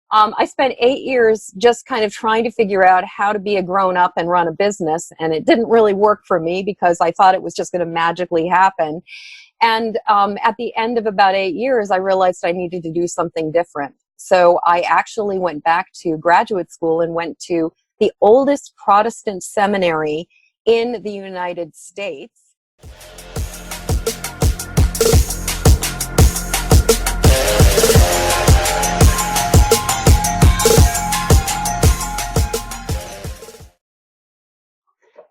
I spent 8 years just kind of trying to figure out how to be a grown-up and run a business, and it didn't really work for me because I thought it was just going to magically happen. And at the end of about 8 years, I realized I needed to do something different. So I actually went back to graduate school and went to the oldest Protestant seminary in the United States.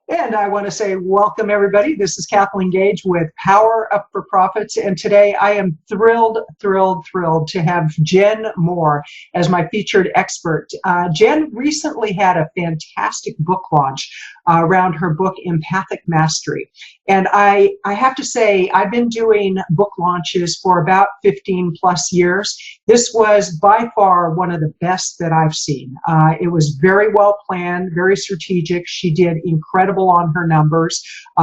And I want to say welcome, everybody. This is Kathleen Gage with Power Up for Profits. And today I am thrilled to have Jen Moore as my featured expert. Jen recently had a fantastic book launch around her book, Empathic Mastery. And I have to say, I've been doing book launches for about 15 plus years. This was by far one of the best that I've seen. It was very well planned, very strategic. She did incredible on her numbers,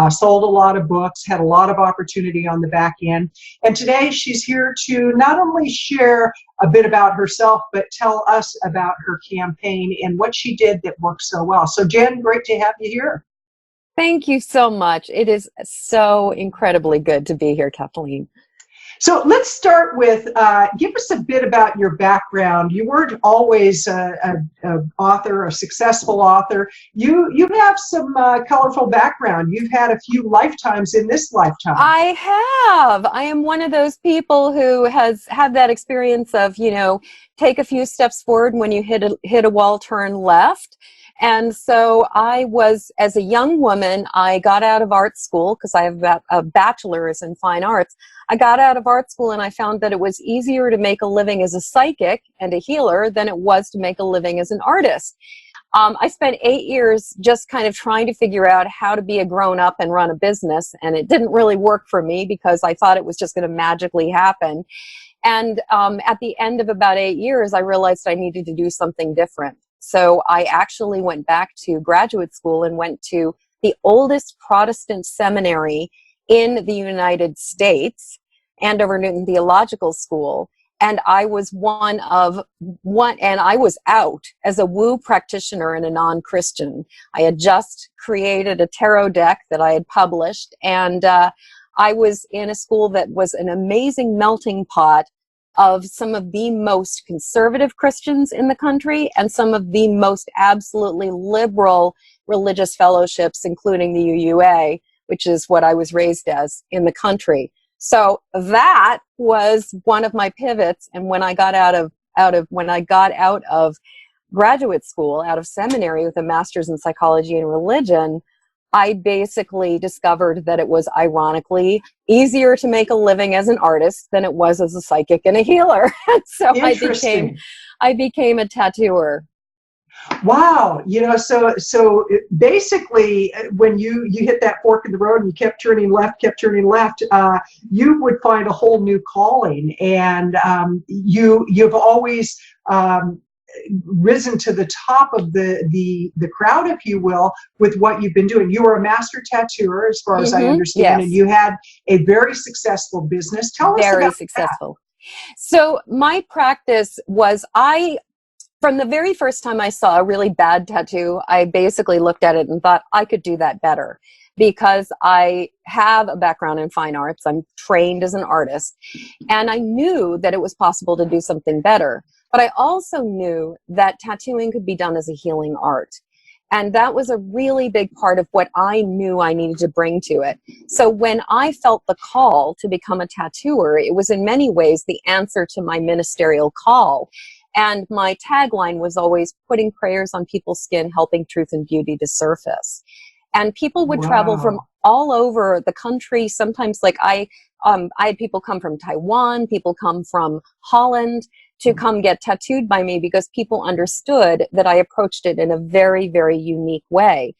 sold a lot of books, had a lot of opportunity on the back end. And today she's here to not only share a bit about herself, but tell us about her campaign and what she did that worked so well. So Jen, great to have you here. Thank you so much. It is so incredibly good to be here, Kathleen. So let's start with, give us a bit about your background. You weren't always an author, a successful author. You have some colorful background. You've had a few lifetimes in this lifetime. I have. I am one of those people who has had that experience of, take a few steps forward, and when you hit a wall, turn left. And so I was, as a young woman, I got out of art school because I have a bachelor's in fine arts. I got out of art school and I found that it was easier to make a living as a psychic and a healer than it was to make a living as an artist. I spent 8 years just kind of trying to figure out how to be a grown-up and run a business, and it didn't really work for me because I thought it was just going to magically happen. And at the end of about 8 years, I realized I needed to do something different. So I actually went back to graduate school and went to the oldest Protestant seminary in the United States, Andover Newton Theological School. And I was and I was out as a woo practitioner and a non-Christian. I had just created a tarot deck that I had published, and I was in a school that was an amazing melting pot of some of the most conservative Christians in the country and some of the most absolutely liberal religious fellowships, including the UUA, which is what I was raised as in the country. So that was one of my pivots. And when I got out of graduate school, out of seminary with a master's in psychology and religion, I basically discovered that it was ironically easier to make a living as an artist than it was as a psychic and a healer. So I became a tattooer. Wow. So basically when you hit that fork in the road and you kept turning left, you would find a whole new calling. And you've always risen to the top of the crowd, if you will, with what you've been doing. You were a master tattooer, as far as I understand, yes. And you had a very successful business. Tell us about Very successful. So my practice was, from the very first time I saw a really bad tattoo, I basically looked at it and thought I could do that better, because I have a background in fine arts. I'm trained as an artist, and I knew that it was possible to do something better. But I also knew that tattooing could be done as a healing art. And that was a really big part of what I knew I needed to bring to it. So when I felt the call to become a tattooer, it was in many ways the answer to my ministerial call. And my tagline was always putting prayers on people's skin, helping truth and beauty to surface. And people would travel from all over the country. Sometimes, like I had people come from Taiwan, people come from Holland to come get tattooed by me, because people understood that I approached it in a very, very unique way.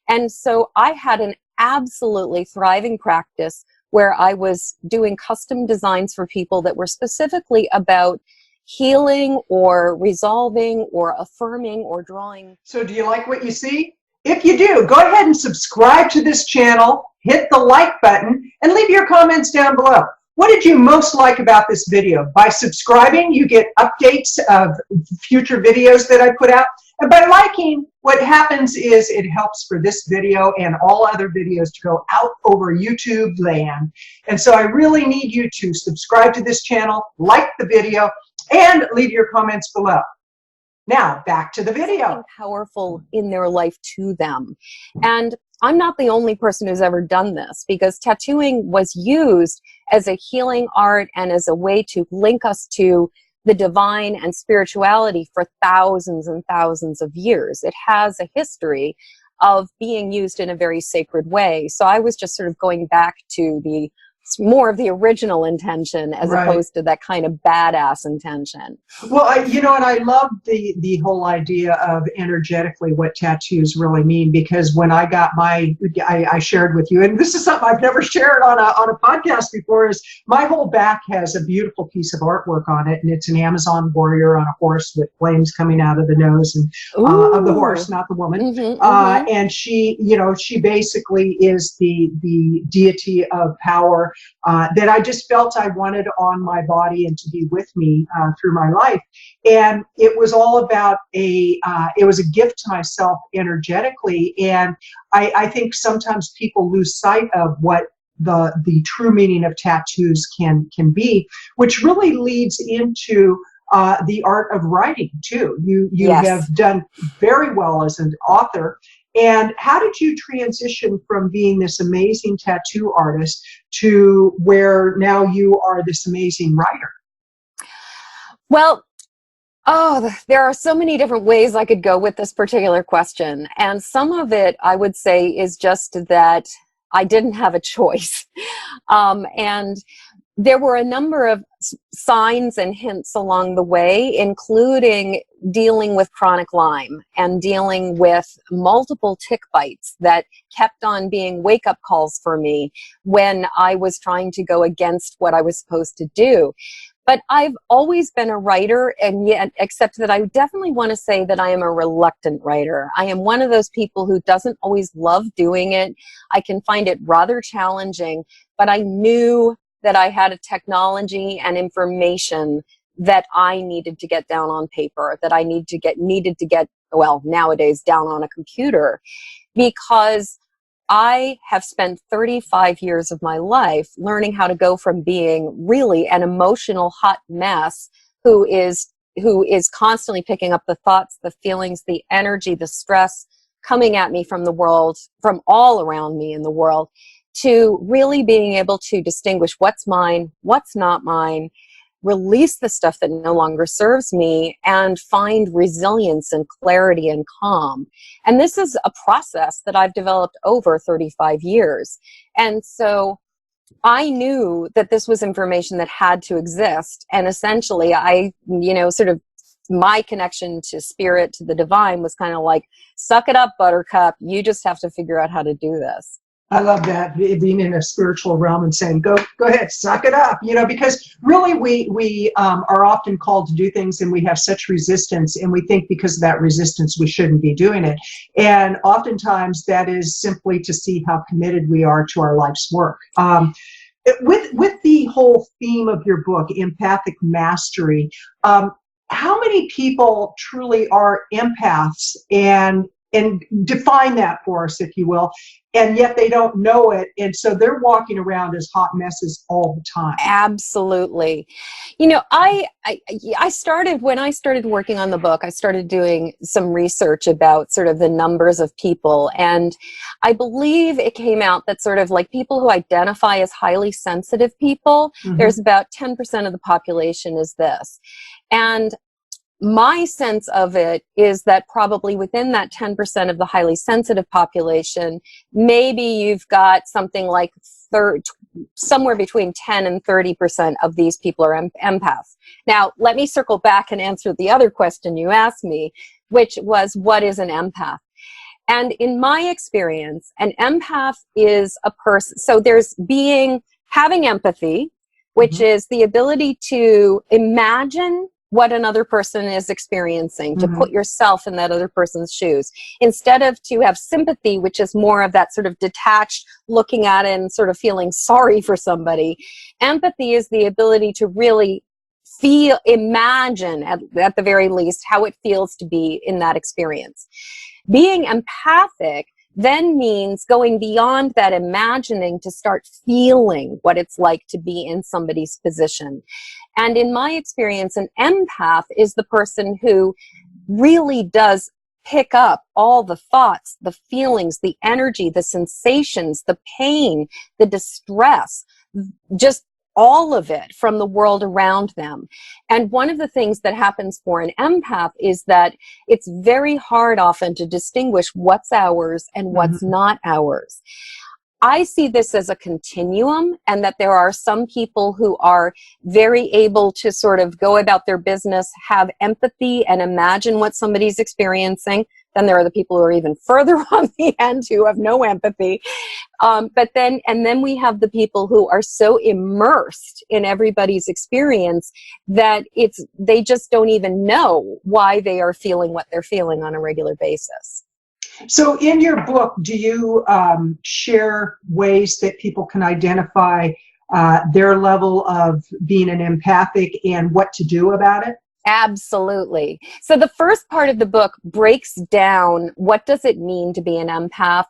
And so I had an absolutely thriving practice where I was doing custom designs for people that were specifically about healing or resolving or affirming or drawing. So do you like what you see? If you do, go ahead and subscribe to this channel, hit the like button, and leave your comments down below. What did you most like about this video? By subscribing, you get updates of future videos that I put out. And by liking, what happens is it helps for this video and all other videos to go out over YouTube land. And so I really need you to subscribe to this channel, like the video, and leave your comments below. Now, back to the video. Something powerful in their life to them. And I'm not the only person who's ever done this, because tattooing was used as a healing art and as a way to link us to the divine and spirituality for thousands and thousands of years. It has a history of being used in a very sacred way. So I was just sort of going back to the more of the original intention as opposed to that kind of badass intention. Well, and I love the whole idea of energetically what tattoos really mean, because when I got I shared with you, and this is something I've never shared on a podcast before, is my whole back has a beautiful piece of artwork on it, and it's an Amazon warrior on a horse with flames coming out of the nose and of the horse, not the woman. And she basically is the deity of power that I just felt I wanted on my body and to be with me through my life. And it was all about it was a gift to myself energetically. And I think sometimes people lose sight of what the true meaning of tattoos can be, which really leads into the art of writing too. You have done very well as an author. And how did you transition from being this amazing tattoo artist to where now you are this amazing writer? Well, there are so many different ways I could go with this particular question. And some of it, I would say, is just that I didn't have a choice. And there were a number of signs and hints along the way, including dealing with chronic Lyme and dealing with multiple tick bites that kept on being wake-up calls for me when I was trying to go against what I was supposed to do. But I've always been a writer, and yet, except that I definitely want to say that I am a reluctant writer. I am one of those people who doesn't always love doing it. I can find it rather challenging, but I knew that I had a technology and information that I needed to get down on paper, that I needed to get, well, nowadays down on a computer, because I have spent 35 years of my life learning how to go from being really an emotional hot mess who is constantly picking up the thoughts, the feelings, the energy, the stress coming at me from the world, from all around me in the world, to really being able to distinguish what's mine, what's not mine, release the stuff that no longer serves me, and find resilience and clarity and calm. And this is a process that I've developed over 35 years. And so I knew that this was information that had to exist. And essentially, my connection to spirit, to the divine, was kind of like, suck it up, buttercup. You just have to figure out how to do this. I love that, being in a spiritual realm and saying, go ahead, suck it up, because really we are often called to do things and we have such resistance, and we think because of that resistance we shouldn't be doing it. And oftentimes that is simply to see how committed we are to our life's work. With the whole theme of your book, Empathic Mastery, how many people truly are empaths, and define that for us, if you will, and yet they don't know it, and so they're walking around as hot messes all the time? Absolutely. I started, when I started working on the book, I started doing some research about sort of the numbers of people, and I believe it came out that sort of like people who identify as highly sensitive people, there's about 10% of the population is this. And my sense of it is that probably within that 10% of the highly sensitive population, maybe you've got something like somewhere between 10 and 30% of these people are empaths. Now, let me circle back and answer the other question you asked me, which was, what is an empath? And in my experience, an empath is a person, so there's having empathy, which is the ability to imagine what another person is experiencing, to Mm-hmm. put yourself in that other person's shoes, instead of to have sympathy, which is more of that sort of detached looking at it and sort of feeling sorry for somebody. Empathy is the ability to really imagine at the very least how it feels to be in that experience. Being empathic then means going beyond that imagining to start feeling what it's like to be in somebody's position. And in my experience, an empath is the person who really does pick up all the thoughts, the feelings, the energy, the sensations, the pain, the distress, just all of it from the world around them. And one of the things that happens for an empath is that it's very hard often to distinguish what's ours and what's Mm-hmm. not ours. I see this as a continuum, and that there are some people who are very able to sort of go about their business, have empathy, and imagine what somebody's experiencing. Then there are the people who are even further on the end who have no empathy. And then we have the people who are so immersed in everybody's experience that they just don't even know why they are feeling what they're feeling on a regular basis. So in your book, do you share ways that people can identify their level of being an empathic and what to do about it? Absolutely. So the first part of the book breaks down what does it mean to be an empath?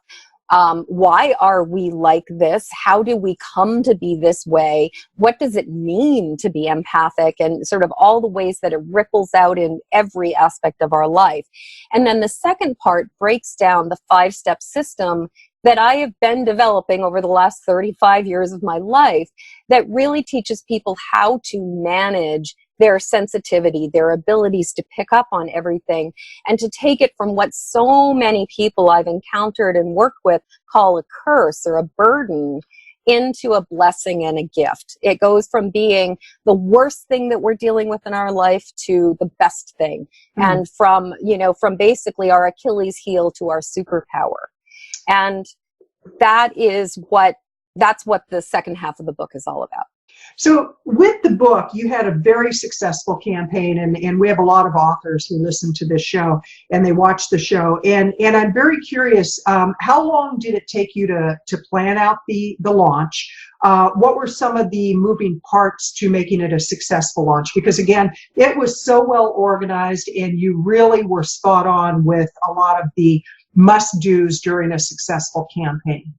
Why are we like this? How do we come to be this way? What does it mean to be empathic? And sort of all the ways that it ripples out in every aspect of our life. And then the second part breaks down the 5-step system that I have been developing over the last 35 years of my life that really teaches people how to manage their sensitivity, their abilities to pick up on everything, and to take it from what so many people I've encountered and worked with call a curse or a burden into a blessing and a gift. It goes from being the worst thing that we're dealing with in our life to the best thing. And from basically our Achilles heel to our superpower. And that's what the second half of the book is all about. So with the book, you had a very successful campaign, and we have a lot of authors who listen to this show and they watch the show. And I'm very curious, how long did it take you to plan out the launch? What were some of the moving parts to making it a successful launch? Because again, it was so well organized and you really were spot on with a lot of the must-dos during a successful campaign.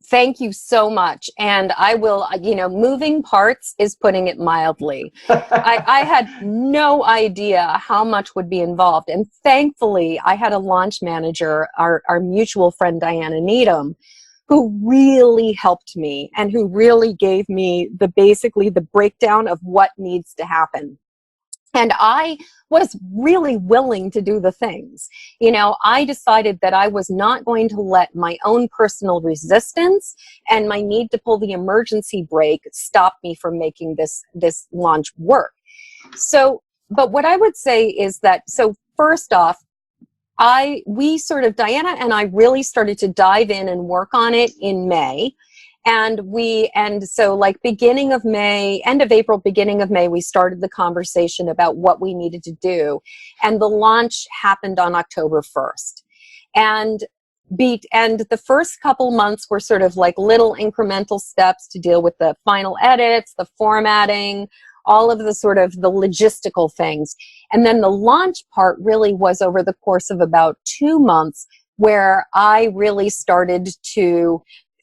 Thank you so much. And I will, moving parts is putting it mildly. I had no idea how much would be involved. And thankfully, I had a launch manager, our mutual friend, Diana Needham, who really helped me and who really gave me basically the breakdown of what needs to happen. And I was really willing to do the things. I decided that I was not going to let my own personal resistance and my need to pull the emergency brake stop me from making this launch work. So, but what I would say is that, so first off, Diana and I really started to dive in and work on it in May. And so like beginning of May, end of April, beginning of May, we started the conversation about what we needed to do. And the launch happened on October 1st. And the first couple months were sort of like little incremental steps to deal with the final edits, the formatting, all of the sort of the logistical things. And then the launch part really was over the course of about 2 months, where I really started to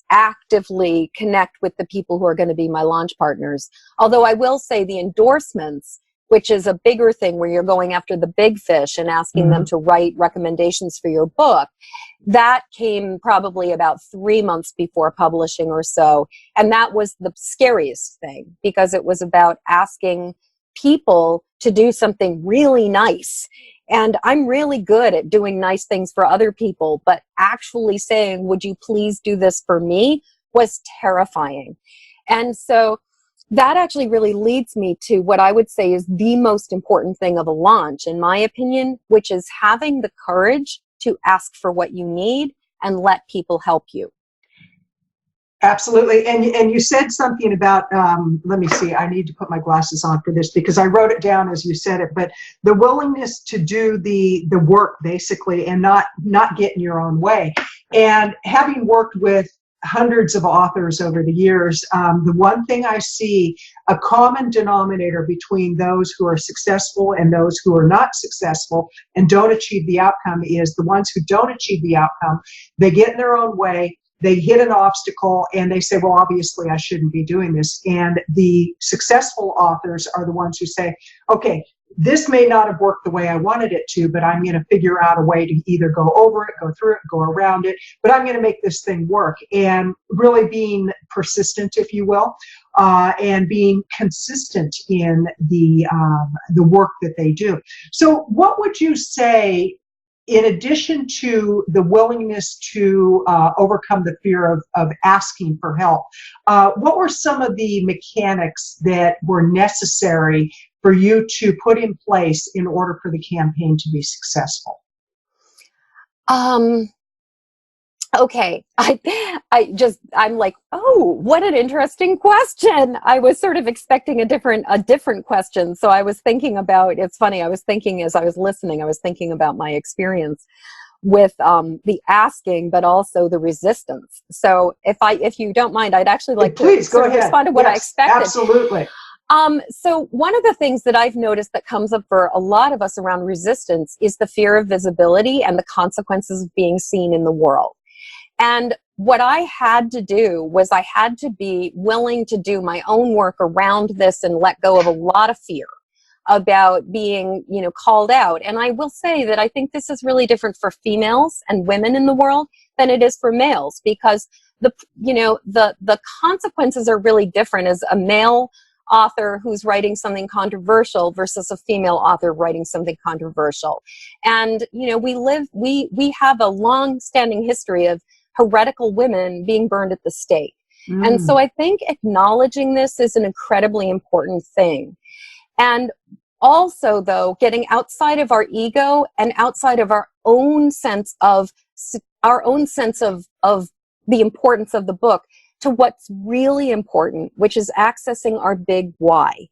actively connect with the people who are going to be my launch partners. Although I will say the endorsements, which is a bigger thing where you're going after the big fish and asking them to write recommendations for your book, that came probably about 3 months before publishing or so. And that was the scariest thing, because it was about asking people to do something really nice. And I'm really good at doing nice things for other people, but actually saying, would you please do this for me, was terrifying. And so that actually really leads me to what I would say is the most important thing of a launch, in my opinion, which is having the courage to ask for what you need and let people help you. Absolutely. And you said something about, let me see, I need to put my glasses on for this because I wrote it down as you said it, but the willingness to do the work basically and not get in your own way. And having worked with hundreds of authors over the years, the one thing I see, a common denominator between those who are successful and those who are not successful and don't achieve the outcome is the ones who don't achieve the outcome, they get in their own way. They hit an obstacle and they say, well, obviously I shouldn't be doing this. And the successful authors are the ones who say, okay, this may not have worked the way I wanted it to, but I'm going to figure out a way to either go over it, go through it, go around it, but I'm going to make this thing work. And really being persistent, if you will, and being consistent in the work that they do. So what would you say, in addition to the willingness to overcome the fear of asking for help, what were some of the mechanics that were necessary for you to put in place in order for the campaign to be successful? Okay. I'm like, oh, what an interesting question. I was sort of expecting a different question. So I was thinking about, it's funny, I was thinking as I was listening, I was thinking about my experience with the asking, but also the resistance. So if you don't mind, I'd actually like to Please go ahead. respond to what I expected. Absolutely. So one of the things that I've noticed that comes up for a lot of us around resistance is the fear of visibility and the consequences of being seen in the world. And what I had to do was I had to be willing to do my own work around this and let go of a lot of fear about being, called out. And I will say that I think this is really different for females and women in the world than it is for males, because the consequences are really different as a male author who's writing something controversial versus a female author writing something controversial. And, we have a long-standing history of heretical women being burned at the stake. And so I think acknowledging this is an incredibly important thing. And also, though, getting outside of our ego and outside of our own sense of the importance of the book to what's really important, which is accessing our big why.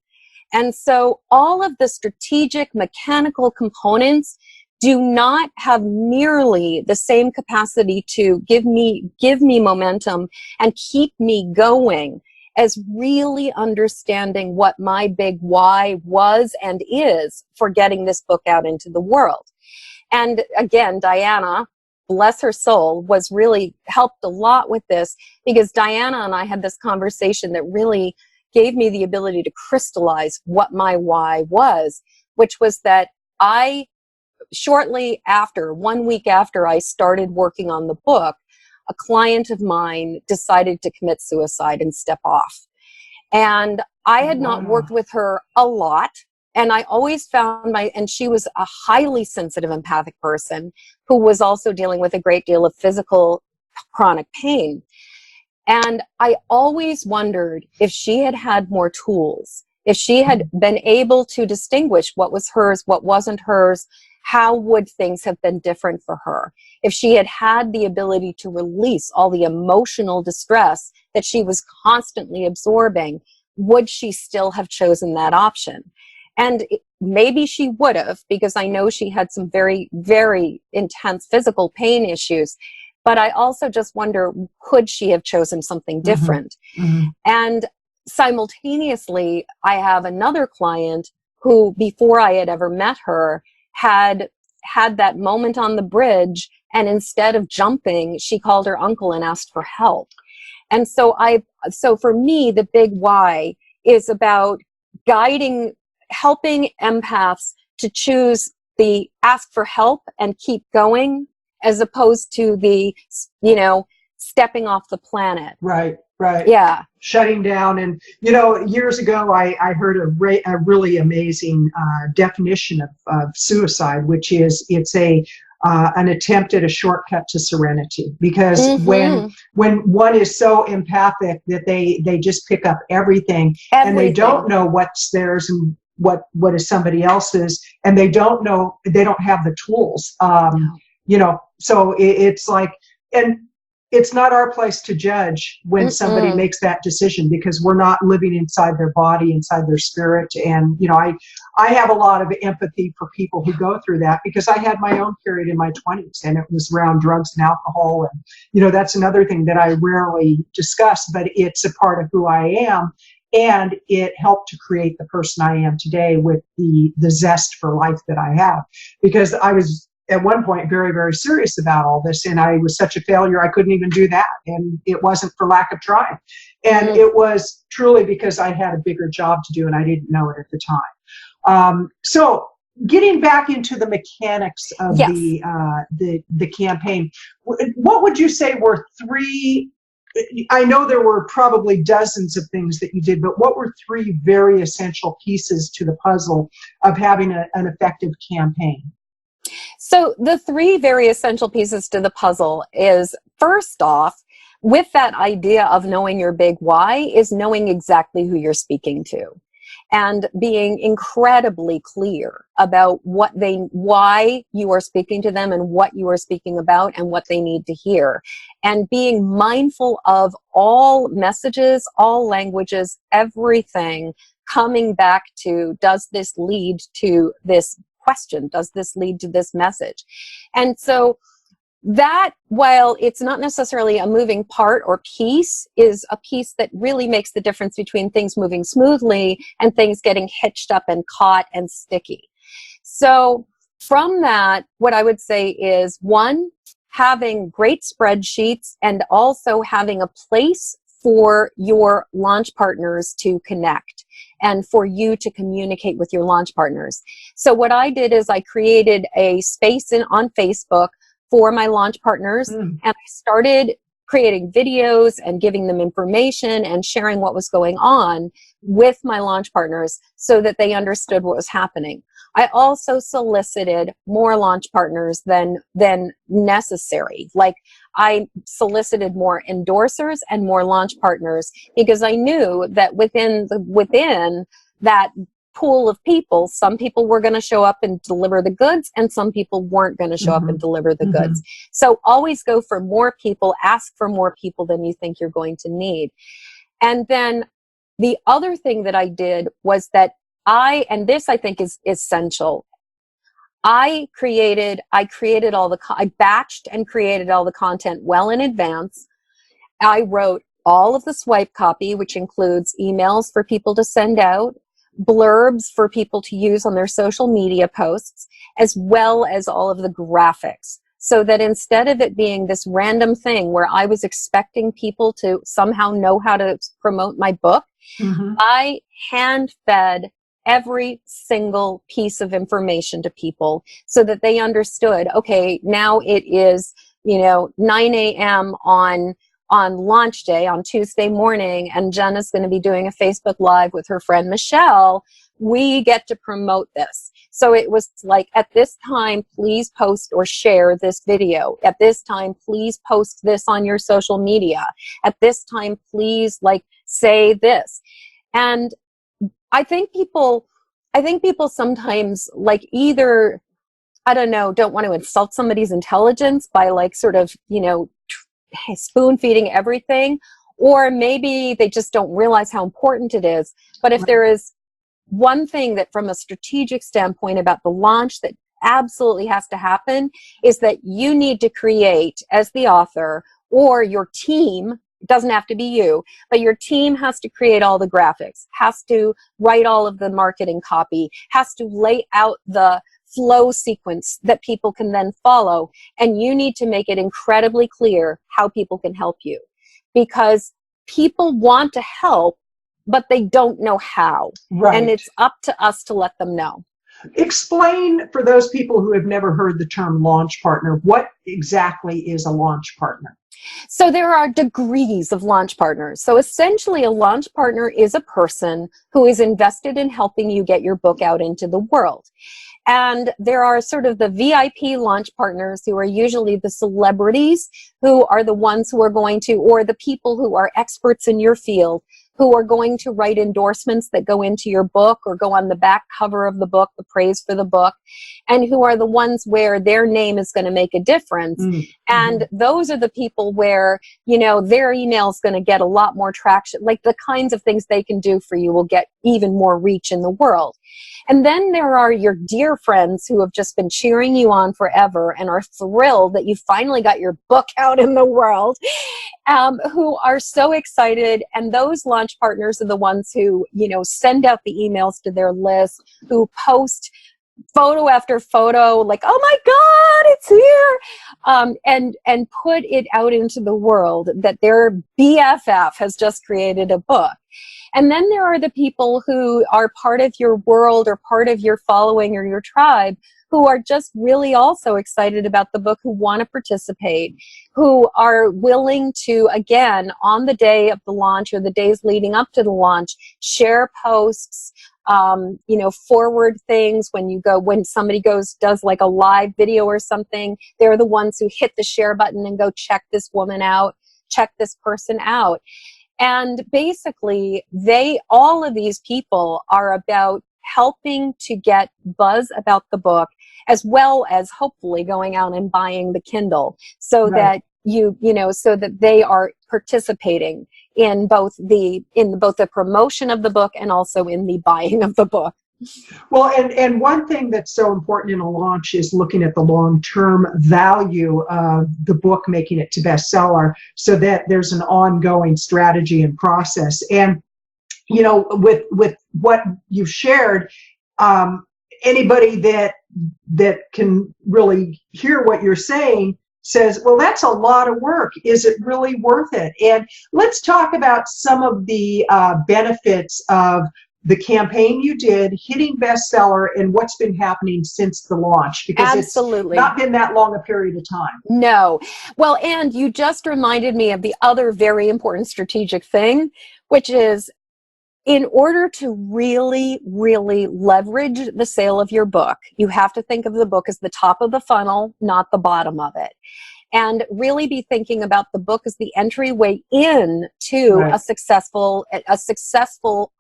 And so all of the strategic mechanical components do not have nearly the same capacity to give me momentum and keep me going as really understanding what my big why was and is for getting this book out into the world. And again, Diana, bless her soul, was really helped a lot with this, because Diana and I had this conversation that really gave me the ability to crystallize what my why was, which was that shortly after, 1 week after I started working on the book, a client of mine decided to commit suicide and step off. And I had not worked with her a lot. And I always found and she was a highly sensitive empathic person who was also dealing with a great deal of physical chronic pain. And I always wondered if she had had more tools, if she had been able to distinguish what was hers, what wasn't hers, how would things have been different for her? If she had had the ability to release all the emotional distress that she was constantly absorbing, would she still have chosen that option? And maybe she would have, because I know she had some very, very intense physical pain issues. But I also just wonder, could she have chosen something different? And simultaneously, I have another client who, before I had ever met her, had that moment on the bridge, and instead of jumping, she called her uncle and asked for help. And so for me, the big why is about helping empaths to choose the ask for help and keep going, as opposed to the, stepping off the planet. Right. Yeah. Shutting down. And, years ago, I heard a really amazing definition of suicide, which is it's an attempt at a shortcut to serenity. Because when one is so empathic that they just pick up everything, and they don't know what's theirs and what is somebody else's, and they don't have the tools, so it's like, and it's not our place to judge when somebody Mm-mm. makes that decision, because we're not living inside their body, inside their spirit. And, you know, I have a lot of empathy for people who go through that, because I had my own period in my 20s, and it was around drugs and alcohol. And, you know, that's another thing that I rarely discuss, but it's a part of who I am. And it helped to create the person I am today, with the zest for life that I have, because I was at one point very, very serious about all this, and I was such a failure I couldn't even do that. And it wasn't for lack of trying, and it was truly because I had a bigger job to do and I didn't know it at the time. So getting back into the mechanics of Yes. the campaign, what would you say were three? I know there were probably dozens of things that you did, but what were three very essential pieces to the puzzle of having an effective campaign? So the three very essential pieces to the puzzle is, first off, with that idea of knowing your big why, is knowing exactly who you're speaking to and being incredibly clear about why you are speaking to them and what you are speaking about and what they need to hear, and being mindful of all messages, all languages, everything coming back to, does this lead to this question? Does this lead to this message? And so that, while it's not necessarily a moving part or piece, is a piece that really makes the difference between things moving smoothly and things getting hitched up and caught and sticky. So from that, what I would say is, one, having great spreadsheets and also having a place for your launch partners to connect and for you to communicate with your launch partners. So what I did is I created a space on Facebook for my launch partners, and I started creating videos and giving them information and sharing what was going on with my launch partners so that they understood what was happening. I also solicited more launch partners than necessary. Like, I solicited more endorsers and more launch partners, because I knew that within that pool of people, some people were going to show up and deliver the goods, and some people weren't going to show up and deliver the goods. So always go for more people, ask for more people than you think you're going to need. And then the other thing that I did was that and this I think is essential, I batched and created all the content well in advance. I wrote all of the swipe copy, which includes emails for people to send out, blurbs for people to use on their social media posts, as well as all of the graphics. So that instead of it being this random thing where I was expecting people to somehow know how to promote my book, I hand-fed every single piece of information to people so that they understood, okay, now it is, 9 a.m. on launch day on Tuesday morning, and Jenna's going to be doing a Facebook Live with her friend Michelle. We get to promote this. So it was like, at this time, please post or share this video. At this time, please post this on your social media. At this time, please say this. And I think people sometimes either, I don't know, don't want to insult somebody's intelligence by spoon feeding everything, or maybe they just don't realize how important it is. But if there is one thing that from a strategic standpoint about the launch that absolutely has to happen, is that you need to create, as the author or your team, it doesn't have to be you, but your team has to create all the graphics, has to write all of the marketing copy, has to lay out the flow sequence that people can then follow. And you need to make it incredibly clear how people can help you, because people want to help, but they don't know how. Right. And it's up to us to let them know. Explain, for those people who have never heard the term launch partner, what exactly is a launch partner? So there are degrees of launch partners. So essentially, a launch partner is a person who is invested in helping you get your book out into the world. And there are sort of the VIP launch partners, who are usually the celebrities, who are the ones who are going to, or the people who are experts in your field, who are going to write endorsements that go into your book or go on the back cover of the book, the praise for the book, and who are the ones where their name is going to make a difference. And those are the people where, you know, their email is going to get a lot more traction. Like the kinds of things they can do for you will get even more reach in the world. And then there are your dear friends who have just been cheering you on forever and are thrilled that you finally got your book out in the world, who are so excited. And those launch partners are the ones who, you know, send out the emails to their list, who post photo after photo, like, oh my God, it's here, and put it out into the world that their BFF has just created a book. And then there are the people who are part of your world or part of your following or your tribe who are just really also excited about the book, who want to participate, who are willing to, again, on the day of the launch or the days leading up to the launch, share posts, you know, forward things. When somebody does like a live video or something, they're the ones who hit the share button and go, check this woman out, check this person out. And basically, all of these people are about helping to get buzz about the book, as well as hopefully going out and buying the Kindle, so that so that they are participating in both the promotion of the book and also in the buying of the book. Well, and one thing that's so important in a launch is looking at the long-term value of the book, making it to bestseller, so that there's an ongoing strategy and process. And, you know, with what you've shared, anybody that can really hear what you're saying says, well, that's a lot of work. Is it really worth it? And let's talk about some of the benefits of the campaign you did, hitting bestseller, and what's been happening since the launch, because Absolutely. It's not been that long a period of time. No. Well, and you just reminded me of the other very important strategic thing, which is, in order to really, really leverage the sale of your book, you have to think of the book as the top of the funnel, not the bottom of it. And really be thinking about the book as the entryway in to a successful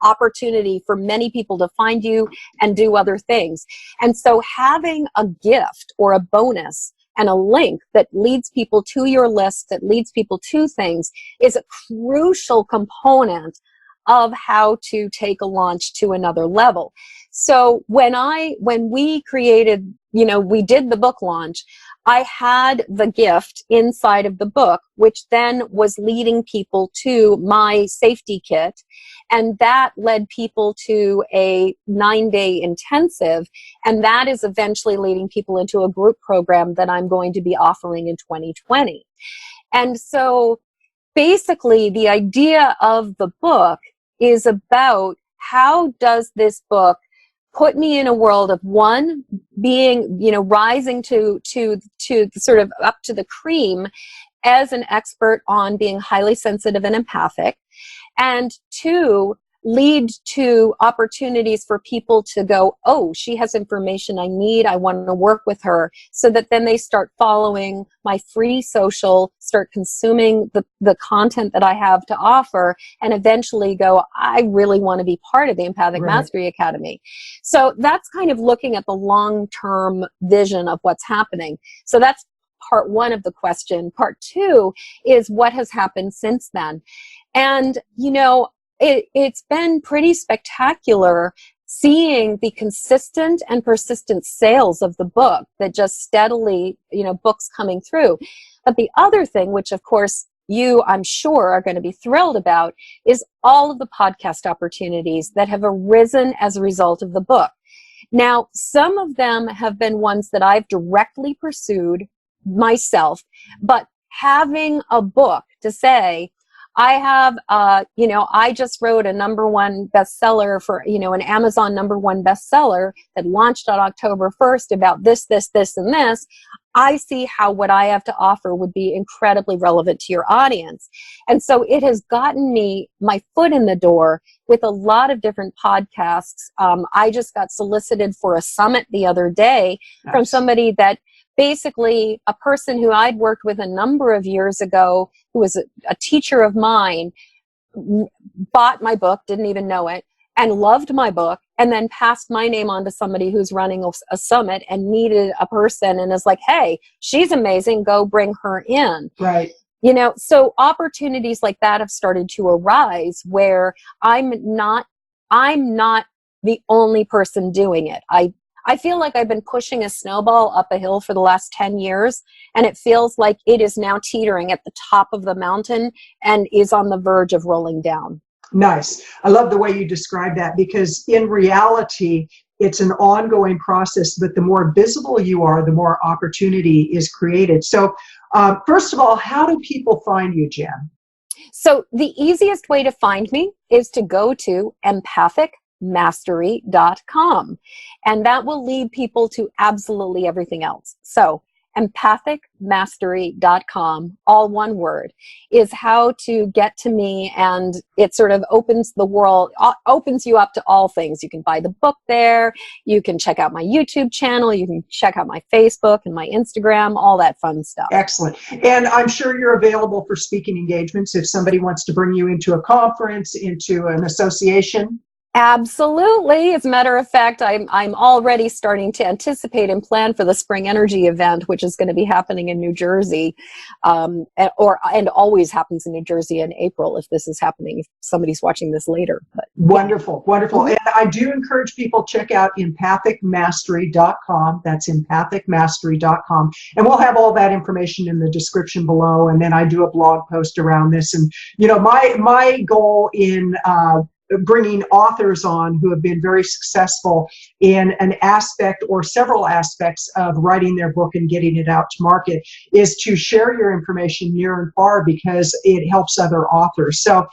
opportunity for many people to find you and do other things. And so having a gift or a bonus and a link that leads people to your list, that leads people to things, is a crucial component of how to take a launch to another level. So when we created, you know, we did the book launch, I had the gift inside of the book, which then was leading people to my safety kit. And that led people to a 9-day intensive. And that is eventually leading people into a group program that I'm going to be offering in 2020. And so basically the idea of the book is about, how does this book put me in a world of, one, being, you know, rising to sort of up to the cream as an expert on being highly sensitive and empathic, and two, lead to opportunities for people to go, oh, she has information I need, I want to work with her, so that then they start following my free social, start consuming the content that I have to offer, and eventually go, I really want to be part of the Empathic Mastery Academy. So that's kind of looking at the long-term vision of what's happening. So that's part one of the question. Part two is what has happened since then. And, you know, it's been pretty spectacular seeing the consistent and persistent sales of the book, that just steadily, you know, books coming through. But the other thing, which of course you, I'm sure, are going to be thrilled about, is all of the podcast opportunities that have arisen as a result of the book. Now, some of them have been ones that I've directly pursued myself, but having a book to say, I have, you know, I just wrote a #1 bestseller for, you know, an Amazon #1 bestseller that launched on October 1st about this, this, this, and this. I see how what I have to offer would be incredibly relevant to your audience. And so it has gotten me my foot in the door with a lot of different podcasts. I just got solicited for a summit the other day from somebody that, basically a person who I'd worked with a number of years ago, who was a teacher of mine, bought my book, didn't even know it, and loved my book, and then passed my name on to somebody who's running a summit and needed a person and is like, hey, she's amazing, go bring her in. Right. So opportunities like that have started to arise where I'm not the only person doing it. I feel like I've been pushing a snowball up a hill for the last 10 years, and it feels like it is now teetering at the top of the mountain and is on the verge of rolling down. Nice. I love the way you describe that, because in reality, it's an ongoing process, but the more visible you are, the more opportunity is created. So first of all, how do people find you, Jen? So the easiest way to find me is to go to empathicmastery.com, and that will lead people to absolutely everything else. So empathicmastery.com, all one word, is how to get to me, and it sort of opens the world, opens you up to all things. You can buy the book there, you can check out my YouTube channel, you can check out my Facebook and my Instagram, all that fun stuff. Excellent. And I'm sure you're available for speaking engagements if somebody wants to bring you into a conference, into an association. Absolutely. As a matter of fact, I'm already starting to anticipate and plan for the Spring Energy event, which is going to be happening in New Jersey, and always happens in New Jersey in April if this is happening, if somebody's watching this later. But, wonderful, wonderful. Mm-hmm. And I do encourage people, check out empathicmastery.com. That's empathicmastery.com. And we'll have all that information in the description below. And then I do a blog post around this. And, my goal in bringing authors on who have been very successful in an aspect or several aspects of writing their book and getting it out to market is to share your information near and far, because it helps other authors. So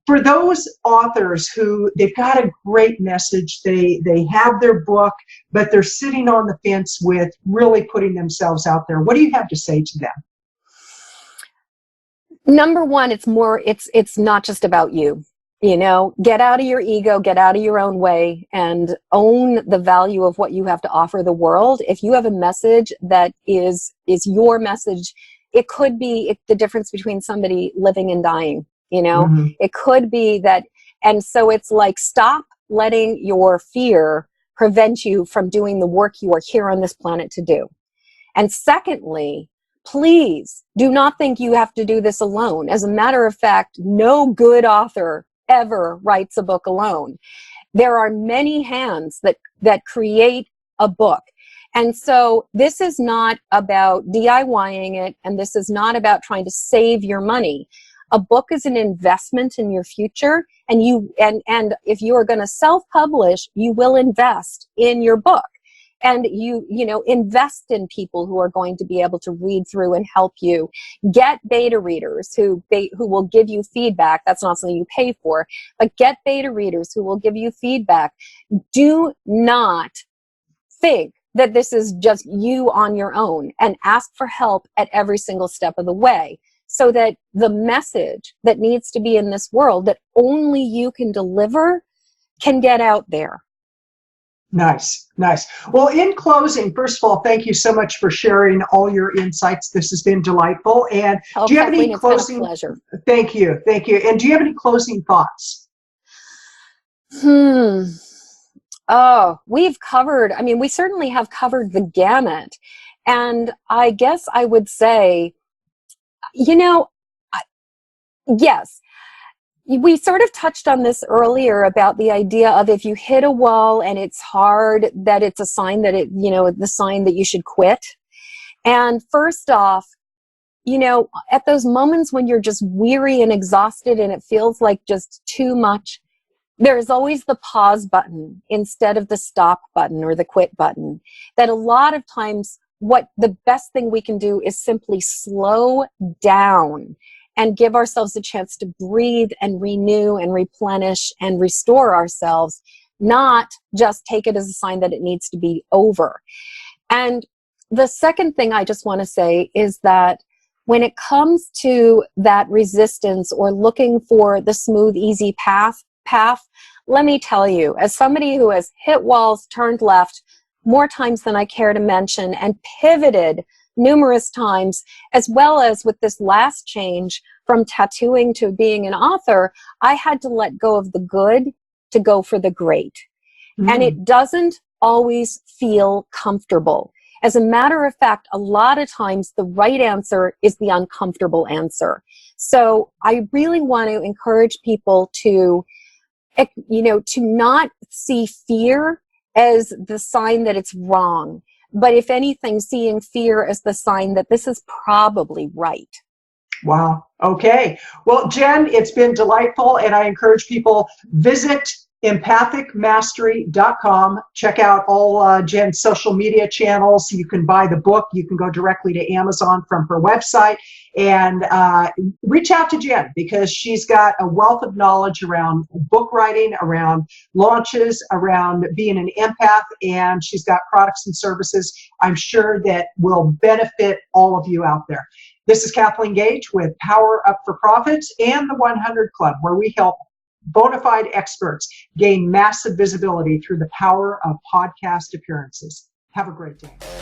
for those authors who they've got a great message, they have their book, but they're sitting on the fence with really putting themselves out there, what do you have to say to them? Number one, it's not just about you. Get out of your ego, get out of your own way, and own the value of what you have to offer the world. If you have a message that is your message, it could be the difference between somebody living and dying. Mm-hmm. It could be that. And so it's like, stop letting your fear prevent you from doing the work you are here on this planet to do. And secondly, please do not think you have to do this alone. As a matter of fact, no good author ever writes a book alone. There are many hands that create a book. And so this is not about DIYing it, and this is not about trying to save your money. A book is an investment in your future, and if you are going to self-publish, you will invest in your book. And you invest in people who are going to be able to read through and help you. Get beta readers who will give you feedback. That's not something you pay for, but get beta readers who will give you feedback. Do not think that this is just you on your own, and ask for help at every single step of the way, so that the message that needs to be in this world that only you can deliver can get out there. Nice, nice. Well, in closing, first of all, thank you so much for sharing all your insights. This has been delightful. And do you have any closing? It's been a pleasure. Thank you, thank you. And do you have any closing thoughts? Oh, we certainly have covered the gamut. And I guess I would say, yes. We sort of touched on this earlier about the idea of, if you hit a wall and it's hard, that it's a sign that the sign that you should quit. And first off, at those moments when you're just weary and exhausted and it feels like just too much, there's always the pause button instead of the stop button or the quit button. That a lot of times, what the best thing we can do is simply slow down and give ourselves a chance to breathe and renew and replenish and restore ourselves, not just take it as a sign that it needs to be over. And the second thing I just want to say is that when it comes to that resistance or looking for the smooth, easy path, let me tell you, as somebody who has hit walls, turned left more times than I care to mention, and pivoted numerous times, as well as with this last change, from tattooing to being an author, I had to let go of the good to go for the great. And it doesn't always feel comfortable. As a matter of fact, a lot of times the right answer is the uncomfortable answer. So I really want to encourage people to, to not see fear as the sign that it's wrong, but if anything, seeing fear as the sign that this is probably right. Wow. Okay. Well, Jen, it's been delightful, and I encourage people visit empathicmastery.com. Check out all Jen's social media channels. You can buy the book. You can go directly to Amazon from her website, and reach out to Jen because she's got a wealth of knowledge around book writing, around launches, around being an empath, and she's got products and services I'm sure that will benefit all of you out there. This is Kathleen Gage with Power Up for Profits and the 100 Club, where we help bona fide experts gain massive visibility through the power of podcast appearances. Have a great day.